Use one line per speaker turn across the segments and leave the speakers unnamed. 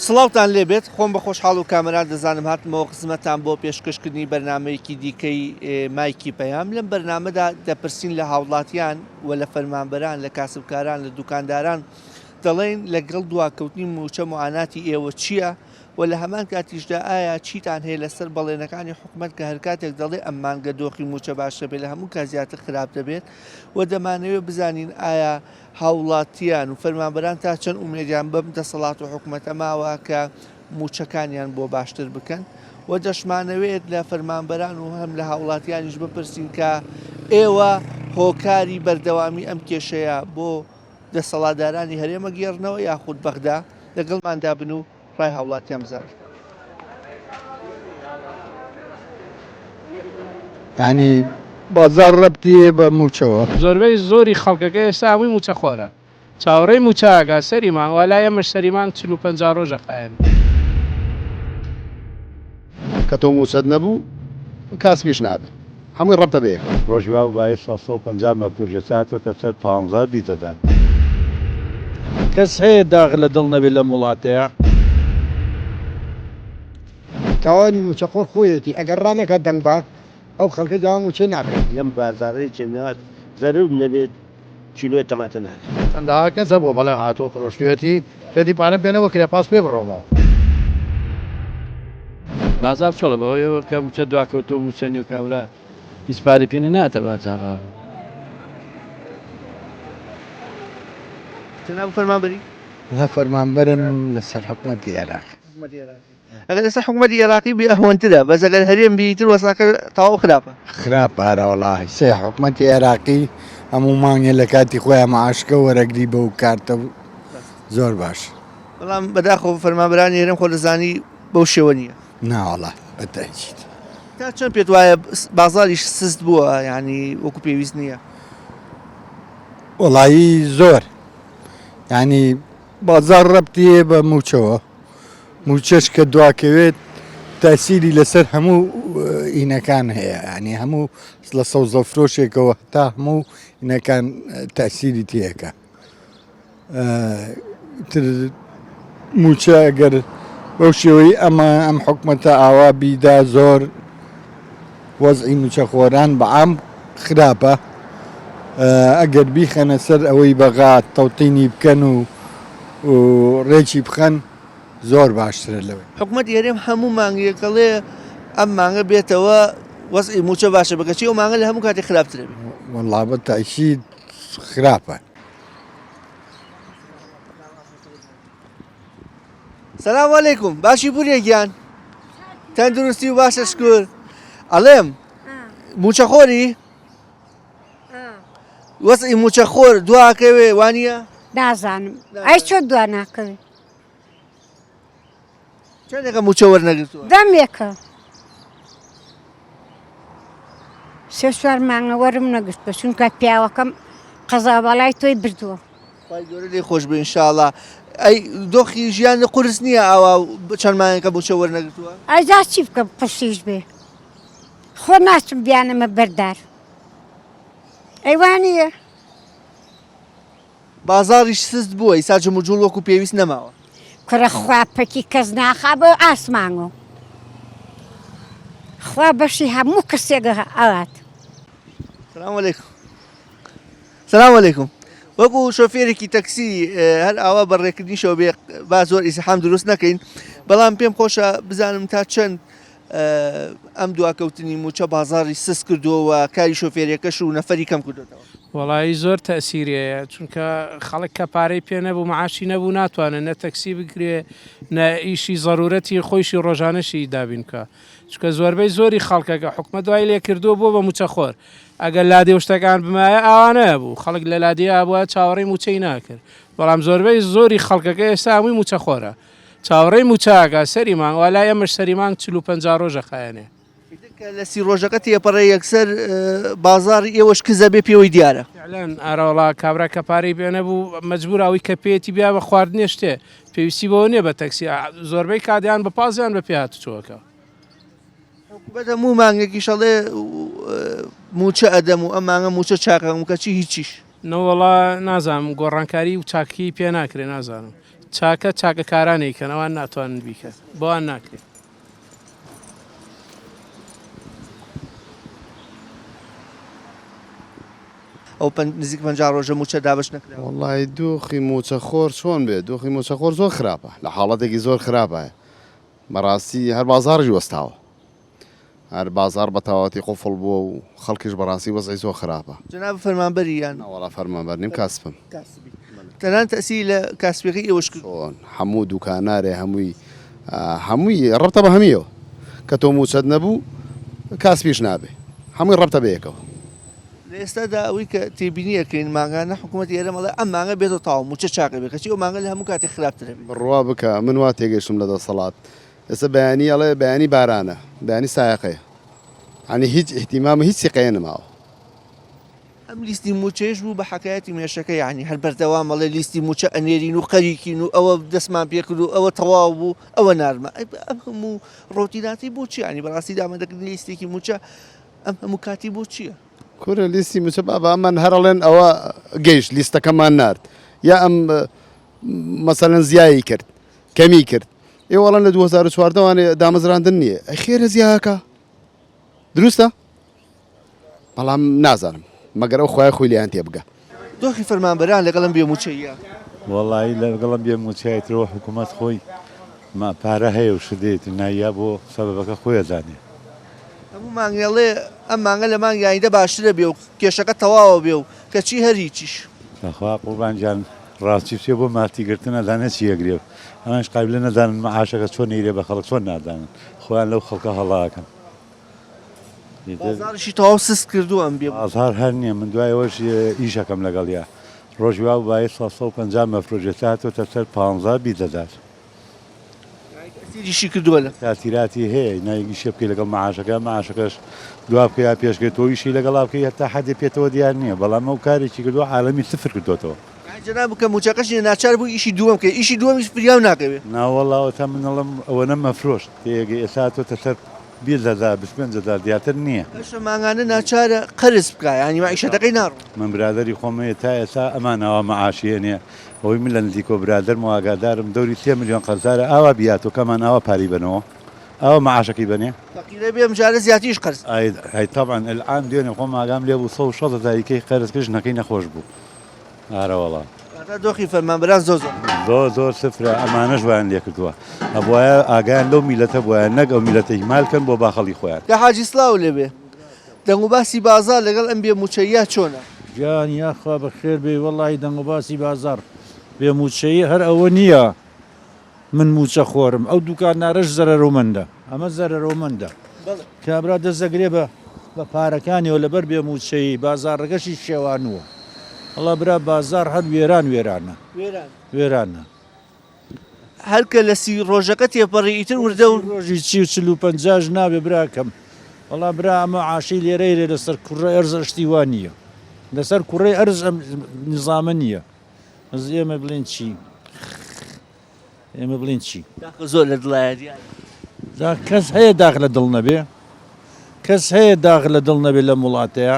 سڵاوتان لێبێت خۆم بە خۆشحاڵ و کامەران دەزانم هاتمەوە قسمەتان بۆ پێشکەشکردنی بەرنمەیەکی دیکەی مایکی پەیام لەم بەرنامەدا دەپرسین لە هاوڵاتیان و لە فەرمانبەران لە کاسبکاران لە دوکانداران دەڵێن لەگەڵ دواکەوتنی موچە معاناتی ئێوە چییە و لە هەمان کاتیشدا ئایا چیتان هەیە لەسەر بەڵێنەکانی حکوومەت کە هەر کاتێک دەڵێ ئەم مانگە دۆخی موچە باشە بێت لە هەموو کازیاتر خراپ دەبێت و دەمانەوێت بزانین ئایا هاوڵاتیان و فەرمانبەران تا چەند ئومێدیان بەم دەسەڵات و حکوومەتە ماوە کە موچەکانیان بۆ باشتر بکەن و دەشمانەوێت لە فەرمانبەران و هەم لە هاوڵاتیانیش بپرسین کە ئێوە هۆکاری بەردەوامی ئەم کێشەیە بۆ دەسەڵاتدارانی هەرێمە گێڕنەوە یاخود بەغدا لەگەڵماندا بن و ڕای هاوڵاتیان بزار.
ینی بازار ڕەبتی بە موچەوە
زۆربەی زۆری خەڵکەکە ئێستا هەمووی موچەخۆرە چاوەڕێی موچاگا سەریمان وەلای ئەمەش سەریمان 45 ڕۆژە قایەن
کە تۆ موچەت نەبوو کاسبیش نابێت هەمووی ڕەبتە بێ
ڕۆژوا و باعث 150 مەکتوبە ساعتەکە سەر 15 دیتەدان
کەس هەیە داغ لە دڵ نەبێت لە وڵاتەیە
تاوانی موچەخۆر خۆیەتی ئەگەر ڕانێکە دەنگبات ئەو خەڵکە داوام موچە نابێت
لەم بازاڕی جنات زەرور نەبێت کیلۆی تەماتە نابێت
چەندەها کەسە بۆ بەڵێ هاتۆ فرۆشتوێتی پێی پارە بێنەوە کرێ پاس پێ بڕۆمەوە
بازار چۆڵە بەوەیەوە کە موچە دواکەوتۆ موچە نیوکەورە هیچپاری پێێنە ناتە بازاڕ
جناب فەرمانبەری
لە فەرمانبەرم لەسەر حکوومەتی عێراق
ئەگەر لەسەر حکوومەتی عێراقی بێ ئەهۆنترە بەس ئەگەر هەرێم بیتر وەساکە تەواو خراپە
خراپ پارەوەڵی سێ حکوومەتی عێراقی هەموو مانگێ لە کاتی خۆیان معاشکە وەرەگری بە و کارتە زۆر باش
بەڵام بەداخۆ فەرمانبەرانی هەرێم خۆ دەزانی بەو شێوە نییە
ناوەڵات بەتەنجیت
تا چەند پێت وایە بازاریش سست بووە ینی وەکو پێویست نییە
وەڵایی زۆر ینی بازار ڕەبتی بە موچەوە موچەش کە دواکەوێت تاسیری لەسەر هەموو ئینەکان هەیە ینی هەموو لە سەوزە فرۆشێکەوە تا هەموو ئینەکان تاسیری تێەکە موچە ئەگەر بەو شێوەی ئەم حکوومەتە ئاوا بیدا زۆر وەزعی موچەخۆران بەعام خراپە ئەگەر بیخەنە سەر ئەوەی بەغات تەوتینی بکەن و ڕێکی بخەن زۆر باشترە لەوێ
حکوومەتی هەرێم هەموو مانگیەکەڵێ ئەم مانگە بێتەوە وەزعی موچە باشە بکەچی و مانگە لە هەموو کاتی خراپترە بێت
وەڵا بە تاکید خراپە.
سەلام عەلەیکوم باشی بوورێکیان تەندروستی و باشە شکر ئەڵێم موچەخۆری وەزعی موچەخۆر دواکەوێ وانە
نازانم ئەی چۆ دوا ناکەوێت
چەندێکە موچە وەرنەگرتووە
دەمێکە سێ چوار مانگە وەرم نەگرتووە چونکە پیاوەکەم قەزا بەڵای تۆی بردووە
خی گەورە لێ خۆش بێ ئینشاڵڵا ئەی دۆخی ژیان لە قورس نییە ئاوا چەند مانگەکە موچە وەرنەگرتووە
ئەجا چی بکەم قسیش بێ خۆ ناچم بیانەمە بەردار ئەیوانە
بازاریش سست بووە ئیسا جموجوڵ وەکو پێویست نەماوە
کورە خواپەکی کەس ناخا بۆ ئاسمانەوە خوا بەشی هەموو کەسێکە ئەوات
سلام عەلەیکوم سلام عەلەیکوم وەکو شۆفێرێکی تەکسی هەر ئاوا بەڕێکردنی شەو بێ با زۆر ئیزدحام دروست نەکەین بەڵام پێم خۆشە بزانم تا چەند ئەم دواکەوتنی موچە بازاری سست کردووە کاری شۆفێریەکەش و نەفەری کەم کردوێتەوە
وەڵایی زۆر تەسیریەیە چونکە خەڵک کە پارەی پێ نەبوو معاشی نەبوو ناتوانێت نە تەکسی بگرێ نە ئیشی ضرورەتی خۆشی ڕۆژانەشی دابین بکە چونکە زۆربەی زۆری خەڵکەکە حکومەت دوای لێ کردووە بۆ بە موچەخۆر ئەگەر لادێ شتەکان بمایە ئەوانەیە بوو خەڵک لە لادێ بووە چاوەڕێی موچەی ناکرد بەڵام زۆربەی زۆری خەڵکەکە ئێستا هەمووی موچەخۆرە چاوەڕێی موچاگا سەریمان وەلای ئەمەش سەریمان 45 ڕۆژە قایەنێ
لە سی ڕۆژەکە تێپەڕێ یەکسەر بازاری ئێوەش کزە بێ پێوەی دیارە
لەن ئارەوەڵا کابرا کە پارەی پێ نەبوو مەجبور ئەوی کە پێێتی بیا بە خواردنێ شتێ پێویستی بەوە نییە بە تەکسی زۆربەی کادیان بە پازیان بە پێهاتوچۆکە
بەدە هەموو مانگێکی شەڵێ موچە ئەدەم و ئەم مانگە موچە چاکەم کەچی هیچیش
نەوەڵا نازانم گۆڕانکاری و چاکی پێ ناکرێ نازانم چاکە چاکەکارانێکن ئەوان ناتوانن بیکەن بۆوان ناکرێت.
ئەو نزیک 50 ڕۆژە موچە دابش نەکرا.
وڵی دۆخی موچەخۆر چۆن بێت دۆخی موچەخۆر زۆر خراپە لە حاڵەتێکی زۆر خراپە بەڕاستی هەر بازاڕی وەستاوە هەر بازار بە تاواتی قفڵ بووە و خەڵکیش بەڕاستی وەزای زۆر خراپە
جناب فەرمانبەری یان
وڵا فەرمانبەر نیم کاسبم
تەنان تەسی لە کاسبەکەی ئێوەش کرد
چۆن هەموو دوکانارێ هەمووی ڕەبتە بە هەمیەوە کە تۆ موچەت نەبوو کاسبیش نابێ هەمووی ڕەبتە بەیەکەوە.
لە ئێستادا ئەوەی کە تێبینیەکەین ماگانە حکوومەت ئێرە مەڵێ ئەم مانگە بێتەوە تاو موچە چاکە بێت کەچی ئەو مانگە لە هەموو کاتێک خراپترە بێت.
بڕوا بکە من وا تێگەشتم لە دەسەڵات ئێستا بەیانی ئەڵێ بەیانی بارانە بەیانی سایقەیە ینی هیچ احتیمامە هیچ سیقەیە نەماوە.
ئەم لیستی موچەیەش بوو بە حکایەتی مێشەکە یعنی هەر بەردەوام مەڵێ لیستی موچە ئەنێرین و قەریکین و ئەوە دەستمان پێکرد و ئەوە تەواو بوو ئەوە نارمە ئەم هەموو ڕۆتیناتی بۆ چی ینی بەڕاستی دامەدەکردن لیستێکی موچە ئەم هەموو کاتی بۆ چییە؟
کورە لیستی موچە بابامان هەرڵێن ئەوە گەیشت لیستەکەمان نرد یا ئەم مەسەلەن زیایی کرد کەمی کرد ئێوەڵەن لە 2014وانێ دامەزراندن نییە ئەی خێرە زیاکە دروستە؟ بەڵام نازانم مەگەر ئەو خۆی خۆی لێیان تێ بگە.
دۆخی فەرمانبەران لەگەڵم بێ موچەیە
وەڵی لەگەڵم بێ موچایەتەوە حکوومەت خۆی پارە هەیە و شدێت نایە بۆ سەبەبەکە خۆی زانێ
هەموو مانگێڵێ ئەم مانگە لە مانگی یایندە باشترە بێ و کێشەکە تەواوە بێ و کەچی هەریچیش
بەخوا قوربانجان ڕاستی پێ بۆ ماتیگرتن نەدانە چیەگرێ ئەمەش قابلە نەدانن مەعاشەکە چۆن نەیرێ بە خەڵک چۆن نادانن خۆیان لەو خەڵکە هەڵاکەن
بازاڕشی تەواو سست کردو ئەم بێ
ئازار هەر نییە من دوایەوەش ئیشەکەم لەگەڵیا ڕۆژی وا باە 150 مەفرۆژێت هاتۆتە سەر 15 بیدەدات
سیریشی کردووە لە
تاتیراتی هەیە نایگیشە بکەی لەگەڵ مەعاشەکە مەعاشەکەش دوا بکەیا پێشکەوتەوەیشی لەگەڵا بکەی هەتا حەدێ پێێتەوە دیار نییە بەڵام ئەو کارێکی کردو عالەمی سفر کردوێتەوە
جناب بکە موچەکەشی ناچار بوو ئیشی دووەم کە ئیشی دووەمیش فریاو ناکەوێت
ناوەڵاوە تا منەڵم ئەوە نە مەفرۆشت تێگە ئێساتۆتە سەر 20,000 دیاتر نییە
ئەشە ماگانە ناچارە قەرز بکە ینی مەعیشەتەکەی ناڕ
من برادری خۆمەیە تا ئێستا ئەمانەوە مەعاشیە نییە ئەوەی من لە نزیکۆ برادر مواگادارم دەوری 3 ملیۆن قەرزارە ئاوا بیاتۆ کەمان ئاوا پاری بنەوە ئەوە مەعاشەکەی بنێ
فەقیرە بێم جارە زیاتیش قەرز
هەی تەبعاً الان دوێنێ خۆم ئاگام لێ بوو 160,000 قەرزکردش نەکەی نەخۆش بوو ئارەوەڵا
دۆخی فەرمانبەران
زۆر سفرە ئەمانەش وایان لێ کردووە ئەبواە ئاگیان لەو میلەتە بواە نەک ئەو میلەتە هیمالکەن بۆ باخەڵی خۆیان
کە حاجی سلااو لێبێ دەنگ و باسی بازار لەگەڵ ئەم بێ موچەیە چۆنە
گیان یاخوا بەخێر بێ وەڵی دەنگ و باسی بازار بێ موچەیە هەر ئەوە نییە من موچە خۆرم ئەو دوکانارەش زەرەرۆمەندە ئەمە زەرەرۆمەندە کابرا دەزەگرێ بە پارەکانیەوە لەبەر بێ موچەی بازارڕەکەشی شێوانووە ئەڵا برا بازار هەر وێرانە
هەرکە لە سی ڕۆژەکە تێپەڕی ئیتر وردە و
ڕۆژی 40 نابێ براکەم وەڵا برا ئەمە عاشی لێرەیرێ لەسەر کوڕە ئەرز شتیوان نییە لەسەر کوڕی ئەرز نظامە نییە ئەز ئێمە بڵێن چی
زۆر لە دڵایەتی
کەس هەیە داغ لە دڵ نەبێ کەس هەیە داغ لە دڵ نەبێت لە وڵاتەیە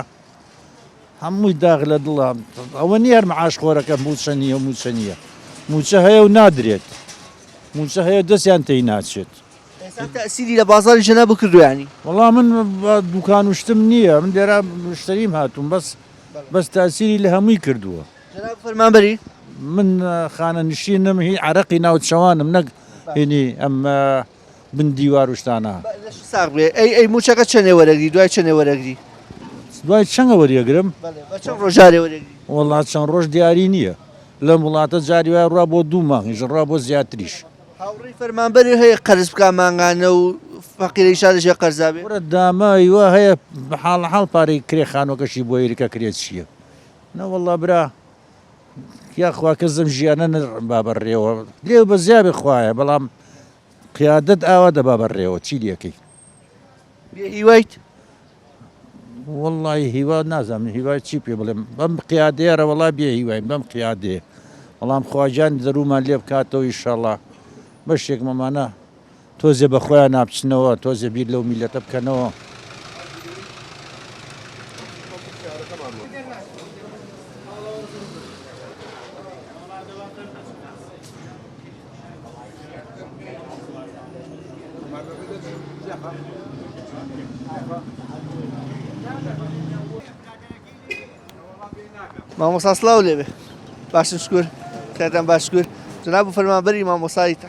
هەمووی داغ لە دڵە ئەوە نیە هەر مەعاش خۆرەکە موچە نییە موچە هەیە و نادرێت موچە هەیە دەستیان تێی ناچێت
تەسیری لە بازاری جەناب بکردویانی
وەڵام من دوکان وشتم نییە من لێرە مشتریم هاتووم بەس تاسیری لە هەمووی کردووە
جەناب فەرمانبەری
من خانە نشینم هی عرەقی ناوچەوانم نەک هێنی ئەم بن دیوار وشتانە
ساغ بێ ئەی موچەکە چەندێ وەرەگری دوای چەندێ وەرەگری
دوای چەندە وەریەگرم
چەند ڕۆژارێ وەرەگری
وڵات چەند ڕۆژ دیاری نییە لەم وڵاتە جاری وای ڕوا بۆ 2 مانگیش ڕوا بۆ زیاتریش
هاوڕێی فەرمانبەری هەیە قەرز بکە مانگانە و فەقیرەی شارەژێ قەرزابێ
وەرە دامای وە هەیە حاڵ پارەی کرێخانۆکەشی بۆ ئێریکە کرێت چییە نەوەڵا برا یاخوا کەسم ژیانە بابڕێەوە لێو بە زیابێ خوایە بەڵام قیادەت ئاوا دەبا بەڕێەوە چی لەکەی
هیوایت
وڵی هیوا نازانم هیوای چی پێ بڵێم بەم قیادێرە وڵا بێ هیوایم بەم قیادێ بەڵام خواجان دەرومان لێ بکاتەوە ئیشەڵا بەشێک مەمانە تۆزێ بە خۆیان ناپچنەوە تۆزێ بیر لەو میلەتە بکەنەوە
مامۆستا سڵاو لێبێ باشن شکر کاتان باشکر جناب و فەرمانبەری مامۆساییتە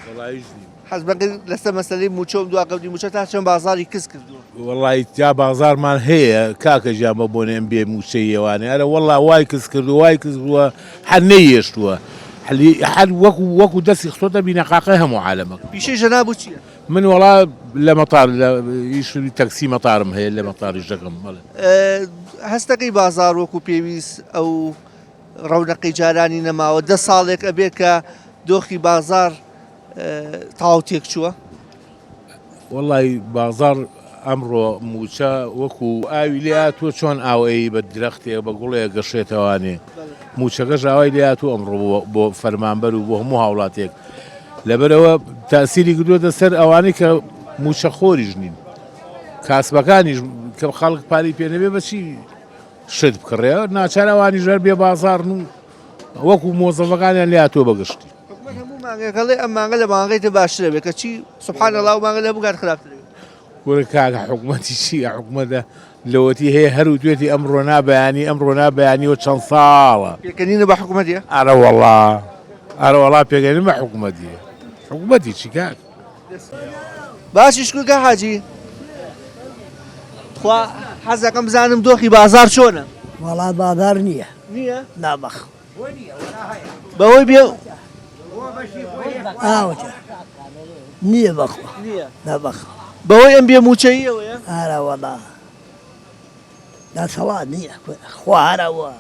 حەز بەقی لەسەر مەسەلەی موچۆم دواکەوتی موچە تا چەند بازاری کەس کردووە
وڵی جا بازارمان هەیە کاکە ژامە بۆنێم بێ موچەیەوانێ ئەرە وڵا وای کەس کردو وای کەس بووە هەر نەیێشتووە هەر وەکو دەستی خستۆتە بینەقاقی هەموو عالەمەکە
پیشەی ژەناب و چییە؟
من وڵا لە مەتار ئیشی تەکسی مەتارم هەیە لە مەتاریش دەکەم بەڵێ
هەستەکەی بازار وەکو پێویست ئەو ڕەونەقی جارانی نەماوە 10 ساڵێک ئەبێ کە دۆخی بازار تاو تێک چووە؟
وڵی بازار ئەمڕۆ موچە وەکو ئاوی لێ تۆ چۆن ئاوەیە بە درەختێ بە گوڵەیە گەشێتەوانێ موچەکەش ئاوای لێ تو ئەمڕۆ بۆ فەرمانبەر و بۆ هەموو هاوڵاتێک لەبەرەوە تاسیری کردووەتە سەر ئەوانەی کە موچە خۆریش نین کاسبەکانیش کە خەڵک پاری پێنەبێ بەچی شت بکڕێ ناچار ئەوانی ژەر بێ بازارن و وەکو مۆزەفەکانیان لێ تۆ بەگشتی
هەموو مانگەکەڵێ ئەم مانگە لە مانگەیتە باشترە بێت کە چی سبحان الله و مانگە لە بگات خراپترێ
وەرە کاکە حکوومەتی چی حکوومەتە لەوەتی هەیە هەرو توێتی ئەمڕۆ نابیانی ئەمڕۆ نابیانیەوە چەند ساڵە
پێکەنینە بە حکوومەتیە؟
ئارە وڵا پێگەنی بە حکوومەتیە حکوومەتی چی کاک
باشی شکر کە حاجی خوا حەزەکەم بزانم دۆخی بازار چۆنە؟
وڵا بازار نییە
نییە؟
نابەخ
بەهۆی بێ
ئاوتە نییە بەخوا
نییە
نابەخ
بەهۆی ئەم بێ موچەیەوەیە؟
ئارە وەڵا دەسەڵات نییە خوارەوە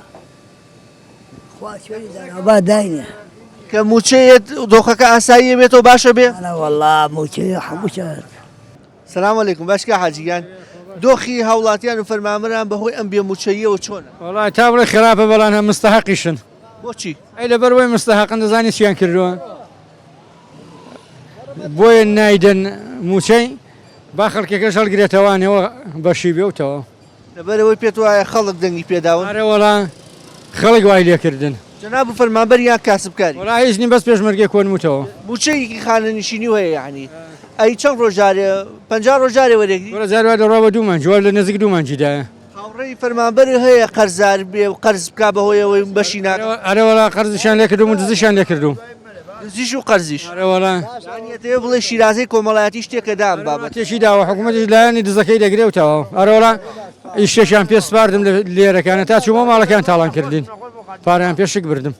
خوا شوێنی دانەوە داینە
کە موچەیەت دۆخەکە ئاساییە بێتەوە باشە بێ؟
ئەرە وەڵا موچەیە هەمووشە
سلام علیکم باشکە حاجیان دۆخی هاوڵاتیان و فەرمانبەران بەهۆی ئەم بێ موچەیەوە چۆنە؟
وڵای تا بڵێ خراپە بەڵام هەم مستەحەقیشن
بۆچی؟
ئەی لەبەرەوەی مستەحەقن دەزانی چیان کردووە بۆیە نایدەن موچەی با خەڵکێکەش هەڵگرێتەوانەوە بەشی بێوتەوە
لەبەرەوەی پێت وایە خەڵک دەنگی پێداون
ئارە وەڵا خەڵک وای لێکردن
جناب و فەرمانبەر یان کاسبکاری
وڵا هیچ نیم بەس پێشمەرگێ کۆنموتەوە
موچەیەکی خانەنشینی هەیە یعنی ئەی چەند ڕۆژارێ 50 ڕۆژارێ وەرێگری
وەرە جاروای دەڕوا بە دوومان جوار لە نزیک دوومانجیدایە
هاوڕێی فەرمانبەر هەیە قەرزار بێ و قەرز بکا بەهۆیەوەی بەشی ناکە
ئەرە وەڵا قەرزشیان لێ کردوم و دزیشیان لێ کردوم
زیش و قەرزیش
ئەرە وەڵا
دەوێت بڵێ شیرازەی کۆمەڵایەتی شتێکە دام بابەت
تێکی داوە حکوومەتیش لایەنی دزەکەی دەگرێتەوە ئەرە وەڵا ئیشێکیان پێ سپاردم لە لێرەکانە تا چوومە ماڵەکان تاڵان کردین پاریان پێشک بردم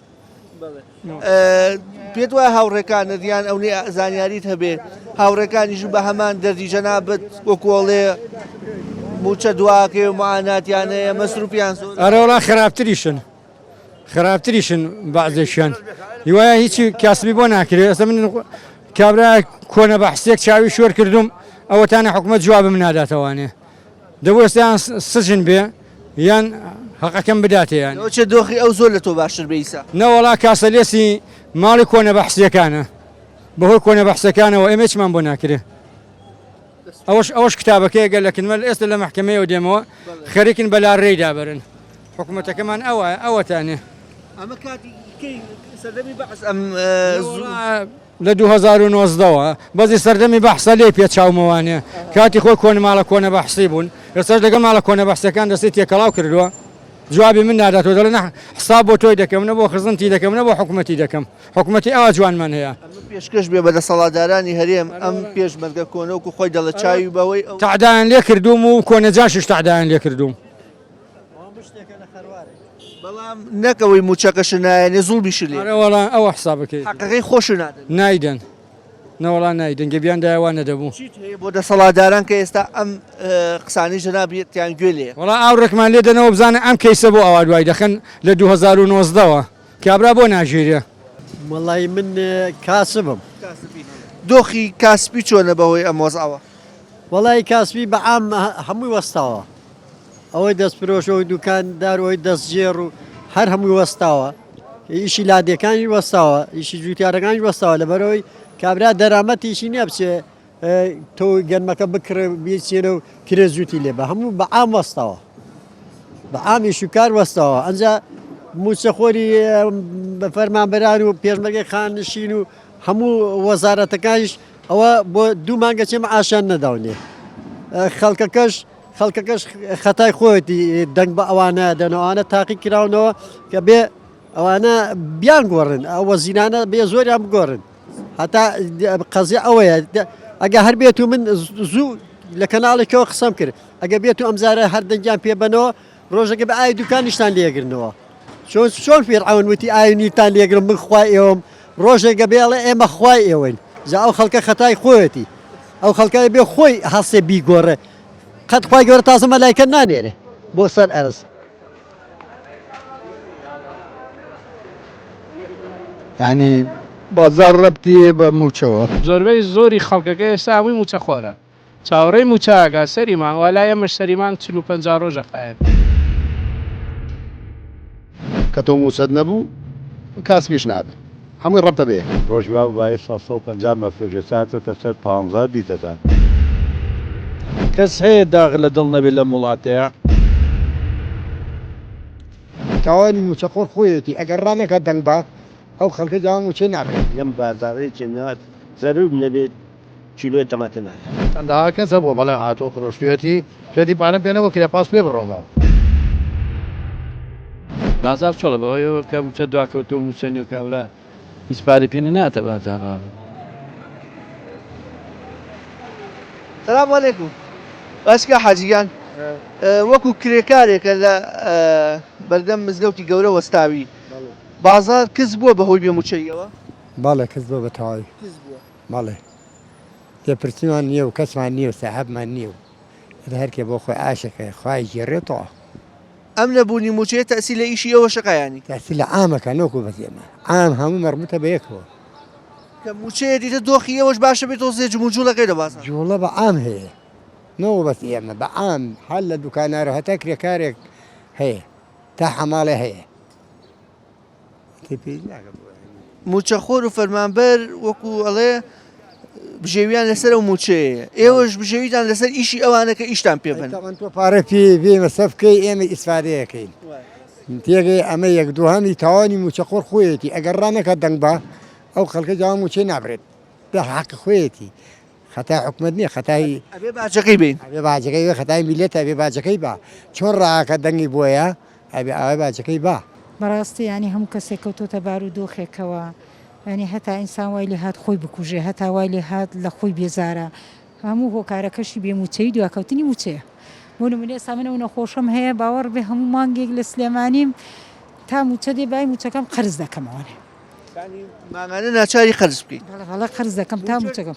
پێت وایە هاوڕێکانت یان ئەو زانیاریت هەبێ هاوڕێکانیش بە هەمان دەردی جەنابەت وەکوڵێ موچە دواکێ و معاناتیان هەیە مەسروفیان زۆر
ئەرە وەڵا خراپتریشن بەعزێکیان هیوایە هیچی کاسبی بۆ ناکرێت ئەستا من کابرا کۆنە بەحسێک چاوی شۆر کردوم ئەوەتانە حکوومەت جوابم ناداتەوانێ دەبوو ئێستایان سجن بێ یان حەقەکەم بداتیان
چێ دۆخی ئەو زۆر لە تۆ باشتر بەئیسا
نەوەڵا کاسە لێسی ماڵی کۆنە بەحسیەکانە بەهۆی کۆنە بەحسەکانەوە ئێمە چمان بۆ ناکرێ ئەوەش کتابەکەی گەل لەکنمە ئێستا لە محکمەیەوە دێمەوە خەریکن بەلا ڕێی دابرن حکوومەتەکەمان ئەوەتانێ
ئەمە کاتی سەردەمی بەحس ئەم
لە 2009ەوە بەزی سەردەمی بەحسە لێ پێ چاومەوانێ کاتی خۆی کۆن ماڵە کۆنە بەحسی بوون ئێستاش لەگەڵ ماڵە کۆنە بەحسەکان دەستی تێکەڵاو کردووە جوابی من ناداتەوە دەڵێ حساب بۆ تۆی دەکەم نە بۆ خزنتی دەکەم نە بۆ حکوومەتی دەکەم حکوومەتی ئەوە جوانمان هەیە
پێشکەش بێ بە دەسەڵاتدارانی هەرێم ئەم پێشمەرگە کۆنەوەکو خۆی دەڵە چاوی بەوەی
تەعدایان لێ کردوم و کۆنەجاشش تەعدایان لێ کردوم
بەڵام نەکەوەی موچەکەش نایەنێ زوڵبیش لێ
وەڵا ئەوە حسابەکەی
حەقەکەی خۆش نادەن
نایدەن نەوەڵا نایدەن گەبیان دایوان نەدەبوو
بۆ دەسەڵاتداران کە ئێستا ئەم قسانی جەنابیەتیان گوێ لێ
وەڵا ئاوڕێکمان لێ دەنەوە بزانە ئەم کەیسە بۆ ئەوا دوای دەخەن لە 2009ەوە کابرا بۆ ناژیرە
وەڵی من کاسبم
دۆخی کاسبی چۆنە بەهۆی ئەم وەزعەوە
وەڵی کاسبی بە عام هەمووی وەستاوە ئەوەی دەستپرۆشەوەی دوکاندارەوەی دەستجێڕ و هەر هەمووی وەستاوە ئیشی لادەکانی وەستاوە ئیشی جوتیارەکانی وەستاوە لەبەرەوەی کابرا دەرامەتیشی نییە بچێ تۆ گەنمەکە بکڕ بیچێنە و کرێ زووتی لێ بە هەموو بە عام وەستاوە بە عامی شوکار وەستاوە ئەنجا موچەخۆری بە فەرمانبەران و پێشمەرگەی خانشین و هەموو وەزارەتەکانیش ئەوە بۆ دوو مانگە چێمە ئاشان نەداونێ خەڵکەکەش خەتای خۆیەتی دەنگ بە ئەوانە دەنەوەوانە تاقی کراونەوە کە بێ ئەوانە بیان گۆڕن ئەوە زیینانە بێ زۆریان بگۆڕن هەتا قەزیە ئەوەیە ئەگە هەر بێت و من زوو لە کەناڵێکەوە قسەم کرد ئەگە بێت و ئەمزارە هەر دەنگیان پێبنەوە ڕۆژەکە بە ئای دوکانیشتان لێگرنەوە چۆن فێرعون وتی ئاینیتان لێگرم من خوای ئێوەم ڕۆژێکە بێڵێ ئێمە خوای ئێوەین جا ئەو خەڵکە خەتای خۆیەتی ئەو خەڵکای بێ خۆی هەستێ بیگۆڕێ قەت خوای گەورە تازە مەلایکە نانێرێ بۆ سەر ئەرز
یعنی بازار ڕەبتی بە موچەوە
زۆربەی زۆری خەڵکەکە ئێستا هەمووی موچەخۆرە چاوەڕێی موچاگا سەریمان وەلای ئەمەش سەریمان 45 ڕۆژە قایەت
کە تۆ موچەت نەبوو کاسبیش نابێت هەمووی ڕەبتە بێ
ڕۆژوا وای 150 مەفرۆژە ساتۆتە سەر 15 دیدەدان
کەس هەیە داغ لە دڵ نەبێت لە وڵاتەیە
تاوانی موچەخۆر خۆیەتی ئەگەر ڕانێکە دەنگ بە ئەو خەڵکە جوان موچەی نابێت
لەم بازارەیەکی نات زەرور نەبێت کیلۆی تەماتە نایە
چەندەها کەسە بۆ بەڵێ هاتۆ فڕۆشتوێتی پێی پارەم پێنەوە کرێ پاس پێ بڕۆمە
بازار چۆڵە بەوەیەوە کە موچە دواکەوتۆ موچەنی و کاولە هیچپاری پێێنە ناتە بازارڕ
سلام علیکم باشکە حاجیان وەکو کرێکارێکە لە بەردەم مزگەوتی گەورە وەستاوی بازار کەس بووە بەهۆی بێموچەیەوە
باڵێ کەس بۆ بەتەواوی باڵێ تێپرسیمان نییە و کەسمان نییە و ساحەبمان نییە و هەرکێ بۆ خۆی ئاشەکە خوای گێڕێتەوە
ئەم نەبوونی موچەیە تەسی لە ئیشی ئەوە شقایانی
تاسی لە ئامەکە نۆکو بەزێمە ئام هەموو مەرموتە بە یەکەوە
کە موچەیە دیتە دۆخی ئەوەش باشە بێتەوە زێ جوولەکەی لە بازار
جوڵە بە ئام هەیە نەوە بەس ئێمە بە ئام هەل لە دوکانارە هەتا کرێکارێک هەیە تا حەماڵێ هەیە
موچەخۆر و فەرمانبەر وەکو ئەڵێ بژێویان لەسەر ئەو موچەیە ئێوەش بژێویتان لەسەر ئیشی ئەوانە کە ئیشتان پێبن
تۆ پارە پێ مەسەفکەی ئێمە ئیسفادەیەکەین تێگەی ئەمە یەک دوهامی تاوانی موچەخۆر خۆیەتی ئەگەر ڕانەکە دەنگ بە ئەو خەڵکە جوان موچەی نابرێت بە حەق خۆیەتی خەتای حکومت نییە خەتای
ئەبێ باجەکەی بین
ئەبێ باجەکەی خەتای میلێتە ئەبێ باجەکەی بە چۆن ڕاکە دەنگی بۆیە ئەبێ ئاوای باجەکەی بە
بەڕاستی ینی هەموو کەسێک کەوتۆتە بارودۆخێکەوە ینی هەتا ئینسان وای لێ هات خۆی بکوژێ هەتا وای لێ هات لە خۆی بێزارە هەموو هۆکارەکەشی بێ موچەی دواکەوتنی موچەیە بۆ نمونێ ئێستا منە نەخۆشم هەیە باوەڕ بێ هەموو مانگێک لە سلێمانیم تا موچە دێ بای موچەکەم قەرز دەکەمەوەێ
ماگانە ناچاری قەرز بکەیت
بەڵە قەرز دەکەم تا موچەکەم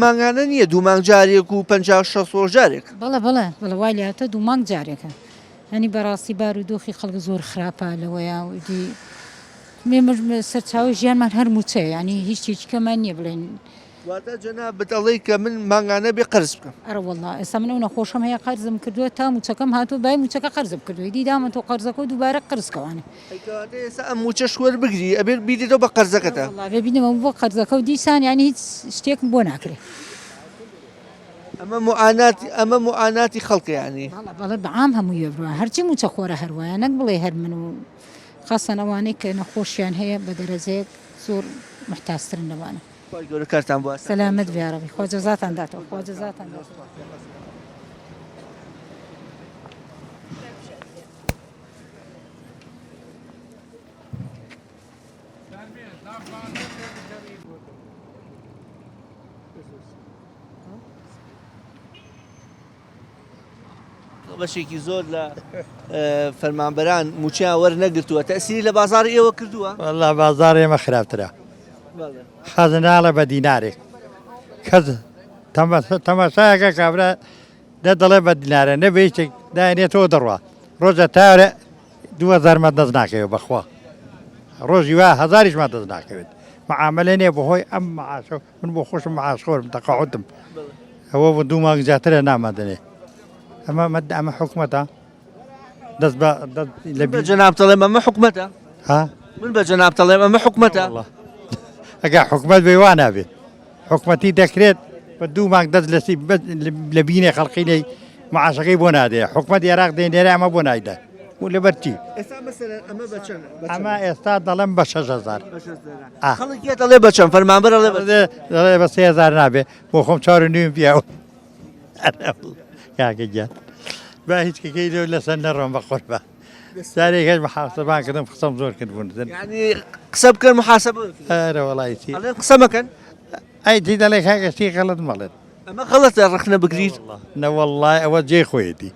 ماگانە نییە دوو مانگ جارێک و 50 جارێک
بەڵە وای لێ هاتە دوو مانگ جارێکە ینی بەڕاستی بارودۆخی خەڵک زۆر خراپە لەوەیە وتی مێمەش سەرچاوی ژیانمان هەر موچەیە ینی هیچ شتێکەمان نییە بڵێن
واتە جەنا بەدەڵی کە من ماگانە بێ قەرز بکەم
ئەرە وەڵڵا ئێستا من ئەو نەخۆشم هەیە قەرزم کردووە تا موچەکەم هاتووە بای موچەکە قەرزم کردووە دیدامە تۆ قەرزەکە و دووبارە قرزکەوانێ
ئێستا ئەم موچە شوەر بگری ئەبێ بیدێتەوە بە قەرزەکەتە
بێ بینەوە بۆ قەرزەکە و دیسان ینی هیچ شتێک بۆ ناکرێت
ئەمە معاناتی خەڵکیانی
بەڵێ بەعام هەمووی بڕە هەرچی موچە خۆرە هەروایە نەک بڵێ هەر من و خاستان ئەوانەی کە نەخۆشیان هەیە بە دەرەجەیەک زۆر محتاجترن لەوانە
گەورە کارتان بووە
سەلامەت بیارەبی خواجەزاتان داتەوە خواجەزاتان داتەوە
بەشێکی زۆر لە فەرمانبەران موچیان وەرنەگرتووە تەسیری لە بازاری ئێوە کردووە
والله بازار ئێمە خراپترە خەزناڵە بە دینارێک کەس تەماشایەکە کابرا دەڵێ بە دینارە نەبێشتێک داێنێتەوە دەڕوە ڕۆژە تارە 2000 دەست ناکەوێت بەخوا ڕۆژی وا هزاریشمان دەست ناکەوێت معاملە نیە بەهۆی ئەم معاش من بۆ خۆشم معاشخۆرم تەقاعدم ئەوە بۆ دوو مانگ زیاترە نامادنێ ئەمە حکومەتە دەست لە
جەناب دەڵێم ئەمە حکومەتە
ها
من بە جەناب دەڵێم ئەمە حکومەتە
ئەگە حکومەت بێ وا نابێت حکومەتی دەکرێت بە دوو مانگ دەست لە بینێ خەڵقی لێی معاشەکەی بۆ نادێ حکومەت عێراق دێنێرە ئەمە بۆ نایدە و لەبەرچی ئەمە ئێستا دەڵێم بە 6000
خەڵکی دەڵێ بە چەند فەرمانبەر
دەڵێ بە 3000 نابێ بۆ خۆم 4.5 پیاوە کاکەگیان با هیچ کەکەی لەو لەسەر نەڕۆم بە قوربە سارێکەش بە حاسەبان کردم قسەم زۆر کردبوون
يعني قسە بکەن محاسبە
ئەرە وڵایەتی
ئەڵێن قسە مەکەن
ئەیتی دەڵێ کاکەشتی غەڵت مەڵێت
ئەمە غەڵەتە ڕخنە بگریت
نەوەڵڵای ئەوە جێ خۆیەتی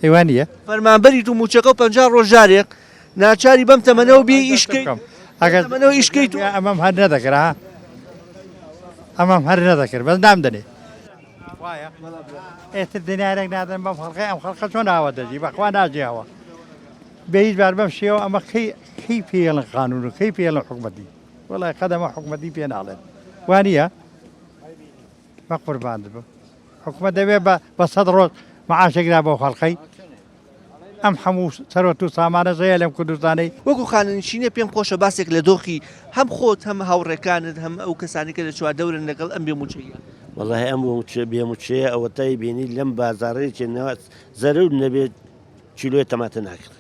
ئەیوان نییە
فەرمانبەری تو موچەکە و 50 ڕۆژارێک ناچاری بەم تەمەنەوە بێ ئیشکەیت تەمەنەوە ئیشکەیت و
ئەمەم هەر نەدەکرا ئەمەم هەر نەدەکرد بەس نام دەنێ ئێتر دینارێک نادەن بەم خەڵقی ئەم خەڵقە چۆن ئاوە دەجی بەخوا ناجیاوە بەهیچ بار بەم شێوە ئەمە کەی پێڵن قانون و کەی پێڵن حکومەتی وڵای قەدەمە حکومەتی پێ ناڵێن وانە بە قوربان بم حکومەت دەبێت بە 100 ڕۆژ معاشێکرا بۆ خەڵقەی ئەم هەموو سەرۆت و سامانە زەیە لەم کوردستانەی
وەکو خانەنشینە پێم خۆشە باسێک لە دۆخی هەم خۆت هەم هاوڕێکانت هەم ئەو کەسانی کە لە چواردەورن لەگەڵ ئەم بێموچەیە
والله ئەم بێموچەیە ئەوە تای بینی لەم بازاڕێکی نەوە زەرور نەبێت چیلۆی تەماتە ناکرد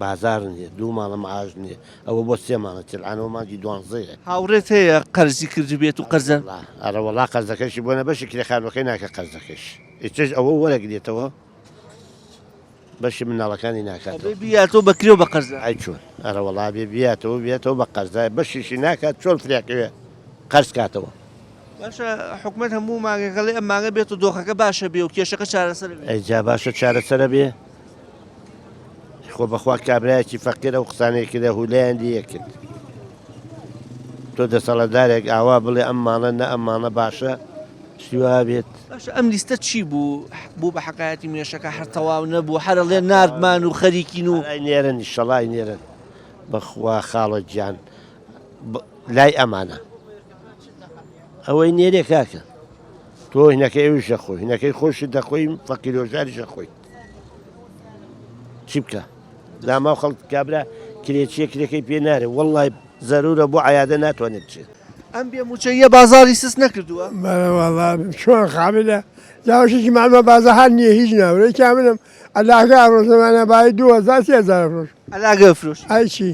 بازار نییە دوو ماڵە معاش نییە ئەوە بۆ 3 ماڵە تلعانەوە مانگی 12
هاوڕێت هەیە قەرزی کردی بێت و قەرزە
ئەرە وڵا قەرزەکەشی بۆ نەبەشی کرێخانەکەی ناکە قەرزەکەش ئیتر ئەوە وەرەگرێتەوە بەشی مناڵەکانی ناکات
بیاتەوە بەکرێ بە قەرزە
ئای چۆن ئەرە وڵا بێتەوە بە قەرزای بەشیشی ناکات چۆن فریاکەوێ قەرز کاتەوە
باشە حکومت هەموو ماگەکەڵێ ئەم ماگە بێت و دۆخەکە باشە بێ و کێشەکە چارەسەر
ئەیجا باشە چارەسەرە بێ خۆ بەخوا کابراایکی فەقیرە و قسانێکی لە هولایان دیە کرد تۆ دەسەڵەدارێک ئاوا بڵێ ئەم ماڵە نە ئەمانە باشە شیوا بێت
باشە ئەم لیستە چی بوو بوو بە حقایەتی مێشەکە هەر تەواو نەبوو هەرەڵێ ناردمان و خەریکین و
نێرن ئیشەڵای نێرن بەخوا خاڵە گیان لای ئەمانە ئەوەی نێرێ کاکە تۆ هینەکەی ئەویشە خۆی هینەکەی خۆشی دەخۆی فەقیرۆژاریشە خۆی چی بکە لاماو خەڵک کابرا کرێکیەکەی پێ نارێ وەڵڵای زەرورە بۆ عیادە ناتوانێت بچێت
ئەم بێموچەیە بازاری سس نەکردووە
بەڵێ چۆن خابلە جاوشێکی مامە بازەهان نییە هیچ ناوڕێ کاملم ئەلاگا ڕۆژەمانە باای 2000 ڕۆژ
ئەلاگە فروش
ئایچی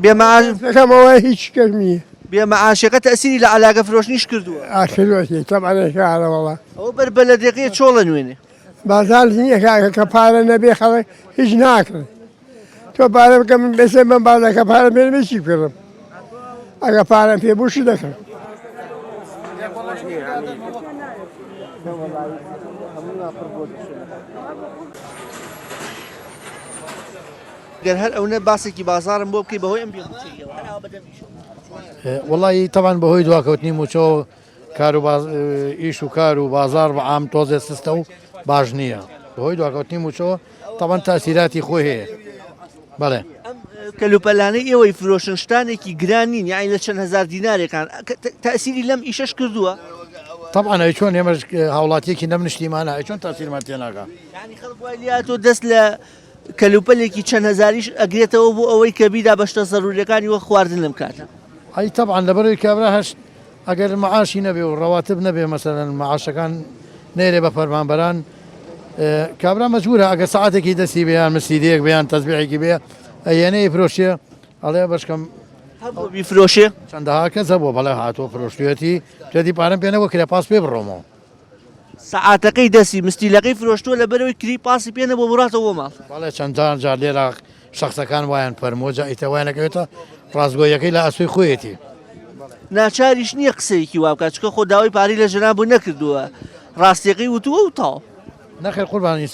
بێمەکەمەوە
هیچ کەمیە
بێمەعاشەکە تەسیری لە ئالاگە فرۆشنیش کردووە
ئاکردوەتی تەمانەکارەوەڵە
ئەوە بەربەلەدەقەیە چۆڵە نوێنێ
بازار نییە کاکە کە پارە نەبێ خەڵک هیچ ناکرێت تۆ پارە بکە من بێسێ من بازەکە پارە بێنمە چی بکردم ئەگە پارەم پێ بووشی دەکەم
گەر هەر ئەوە باسێکی بازارم بۆ بکەی بەهۆی ئەم
وڵی تەوان بەهۆی دواکەوتنی موچۆ کار و ئیش و کار و بازار بە عام تۆزێ سستە و باش نییە بەهۆی دواکەوتنی موچۆ تەوان تاسیراتی خۆی هەیە بەڵێ
کەلوپەلانەی ئێوەی فرۆشن شتانێکی گرانین یاین لە چەند هزار دینارێکان تاسیری لەم ئیشەش کردووە
طبعا ئەی چۆن ئێمەش هاوڵاتیەکی نەمنیشتیمانە ئەی چۆن تاسیرمان تێناکە
ینی خەڵک وای لاتۆ دەست لە کەلوپەلێکی چەند هزاریش ئەگرێتەوە بۆ ئەوەی کە بیدا بەشتە زەروریەکانی وە خواردن لەم کاتە
ئەی طبعا لەبەرەوەی کابرا هەشت ئەگەر معاشی نەبێ و ڕەواتب نەبێ مەسەرەن معاشەکان نێرێ بە فەرمانبەران کابرا مەجبورە ئەگە ساعتێکی دەستی بێیان مسیدەیەک بێیان تەزبیحێکی بێ ئەیەنەی فرۆشیە ئەڵێ بەشکەم
بیفرۆشێ
چەندەها کەس هەبوو بەڵێ هاتووە فرۆشتوێتی پێدی پارەم پێنەوە کرێ پاس پێ بڕۆمەوە
سعاتەکەی دەستی مستیلەکەی فرۆشتووە لە بەرەوەی کری پاسی پێنە بۆ بڕاتەوە ماڵ
بەڵێ چەندان جار لێرا شخصەکان وایان فەرمۆجا ئیتەوایەنەکەوێتە ڕازگۆیەکەی لە ئەسوی خۆیەتی
ناچاریش نییە قسەیەکی وابکات چکە خۆ داوای پاری لە ژەنابوو نەکردووە ڕاستیەکەی وتووە و تاو
نەخێر قوربانی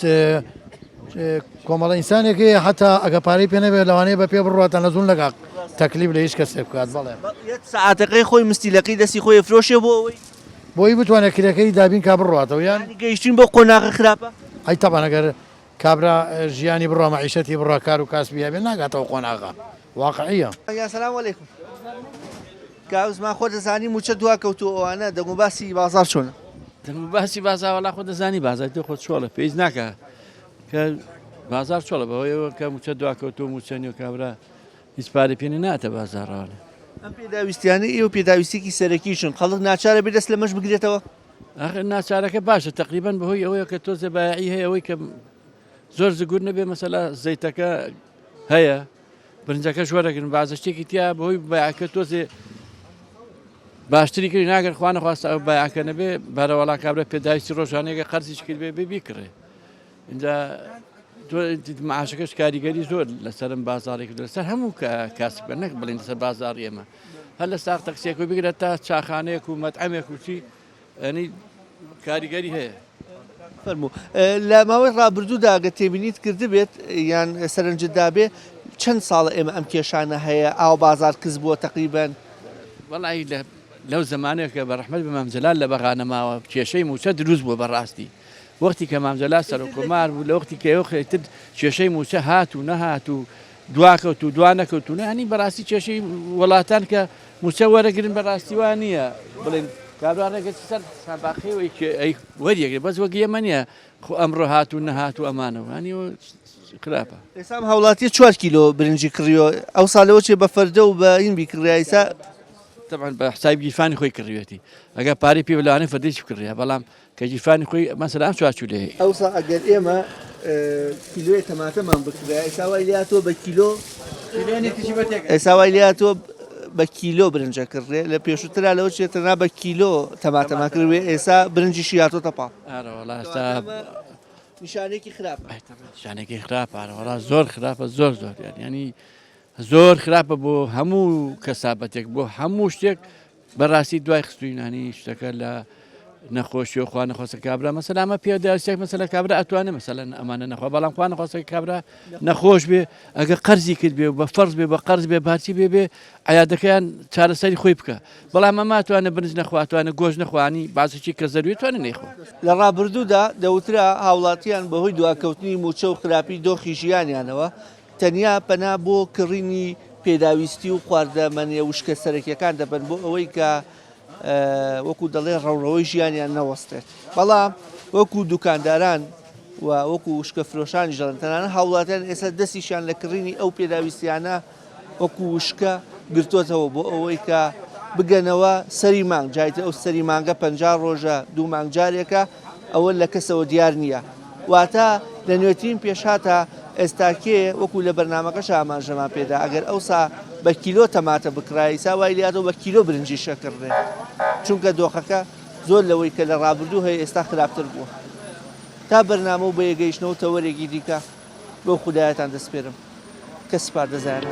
کۆمەڵە ئینسانێکی حتا ئەگە پارەی پێ نەبێت لەوانەیە بە پێ بڕاتە نەزون لەگا تەکلیف لە هیچ کەسێک بکات بەڵێ
سعاتەکەی خۆی مستیلەکەی دەستی خۆی فرۆشێ بۆ ئەوەی
بۆی بتوانێت کرێکەی دابین کا بڕاتەوە یان
گەیشتین بۆ قۆناغە خراپە
ئەی تەبان ئەگەر کابرا ژیانی بڕۆ مەعیشەتی بڕۆ کار و کاسبی هەبێ ناگاتەوە قۆناغا واقعیە
سلام علیکم کاوزمان خۆ دەزانی موچە دواکەوتو ئەوانە دەمو باسی بازار چۆنە
باسی بازاوەڵا خۆ دەزانی بازار تۆ خۆت چۆڵە پێیز ناکە کە بازار چۆڵە بەوەیەوە کە موچە دواکەوتو موچەنی و کابرا هیچپارە پێێنە ناتە بازارڕانە
ئەم پێداویستیانە ئێوە پێداویستێکی سەرەکیشن خەڵک ناچارە بێ دەست لە مەش بگرێتەوە
ئاخر ناچارەکە باشە تقریبان بەهۆی ئەوەیە کە تۆ زەبایی هەیە ئەوەی کە زۆر زگور نەبێ مەسەلا زەیتەکە هەیە برنجەکە ژوەرەگرن بازشتێکی تیا بەهۆی بەیاکە تۆزێ باشتری کردی ناگەر خوا نەخواستە ئەو بایعکە نەبێ بەرەوەڵا کابرا پێداویستی ڕۆژانەیەکە قەرزیش کرد بێ بیکڕێ اینجا معاشەکەش کاریگەری زۆر لەسەرم بازاڕێک لەسەر هەموو کاسب نەک بڵین لەسەر بازاڕی ئێمە هەر لە ساق تەکسیێک و بگرێت تا چاخانەیەک و مەتعەمێک و چی ئەنی کاریگەری هەیە
فەرموو لە ماوەی ڕابردوودا ئەگە تێبینیت کردبێت یان سەرنجتدا بێ چەند ساڵە ئێمە ئەم کێشانە هەیە ئاو بازار کەس بووە تقریبەن
وەڵی لەو زمانێکە بە ڕەحمەت بە مامزەلال لە بەغانەماوە کێشەی موچە دروست بووە بەڕاستی وەختی کە مامزەلا سەرۆکۆمار بوو لە وەختی کە ئێوە خێتر کێشەی موچە هات و نەهات و دواکەوت و دوانەکەوتونە هەنی بەڕاستی کێشەی وڵاتان کە موچە وەرەگرن بەڕاستی وان نییە بڵێن کابراڕێکە سەر ساباخیەوەی وەریەگرێ بەس وەک ئێمە نییە ئەمڕۆ هات و نەهات و ئەمانەوە هەنی خراپە
ئێسام هاوڵاتی 4 کیلۆ برنجی کڕیۆ ئەو ساڵەوە چێ بە فەردە و بە این بیکڕیا ئیسا
طبعا بە حسابی گیرفانی خۆی کڕیوێتی ئەگە پارەی پێ بەلوانەی فەردەیەکی کڕیا بەڵام کە گیرفانی خۆی مەسەلا ئەم چوارچولەیە
ئەوسا ئەگەر ئێمە کیلۆی تەماتەمان بکرا ئێستا وای لاتۆ بە کیلۆ ئێستا وای لاتۆ بە کیلۆ برنجە کڕێ لە پێشووترا لەوە چێتەنا بە کیلۆ تەماتەمان کردوێ ئێستا برنجیشی هاتۆتە پاڵ نیشانێکی خراپە
نیشانێکی خراپە ئارەوەڵا زۆر خراپە زۆر ینی زۆر خراپە بۆ هەموو کەسابەتێک بۆ هەموو شتێک بەڕاستی دوای خستوینانی شتەکە لە نەخۆشی و خوا نەخۆسە کابرا مەسەلا ئەمە پێداویستێک مەسەلا کابرا ئەتوانێت مەسەلا ئەمانە نەخوا بەڵام خوا نەخۆسە کابرا نەخۆش بێ ئەگە قەرزی کرد بێ و بە فەرز بێ بە قەرز بێ بارچی بێ عیادەکەیان چارەسەری خۆی بکە بەڵام ئەمە ئەتوانێت برنج نەخوا ئەتوانێت گۆژ نەخوانی بازێکی کە زەروی توانێت نەیخۆ
لە ڕابردوودا دەوترا هاوڵاتیان بەهۆی دواکەوتنی موچە و خراپی دۆخی ژیانیانەوە تەنیا پەنا بۆ کڕینی پێداویستی و خواردەمەنێ وشکە سەرەکیەکان دەبن بۆ ئەوەی کە وەکو دەڵێ ڕەوڕەوەی ژیانیان نەوەستێت بەڵام وەکو دوکانداران و وەکو وشکە فرۆشانی ژەڵن تەنانە هاوڵاتیان ئێستا دەستیشان لە کڕینی ئەو پێداویستیانە وەکو وشکە گرتوۆتەوە بۆ ئەوەی کە بگەنەوە سەری مانگ جایتە ئەو سەری مانگە 50 ڕۆژە 2 مانگ جارێکە ئەوە لە کەسەوە دیار نییە واتە لە نوێترین پێشاتە ئێستاکێ وەکو لە بەرنمەکەش ئاماژەمان پێدا ئەگەر ئەوسا بە کیلۆ تەماتە بکرایی ساوای لاتەوە بە کیلۆ برنجی شەکردێ چونکە دۆخەکە زۆر لەوەی کە لە ڕابردوو هەیە ئێستا خراپتر بووە تا بەرنامە و بە یەگەیشتنەوە تەوەرێکی دیکە بۆ خودایەتان دەسپێرم کە سپاردەزانە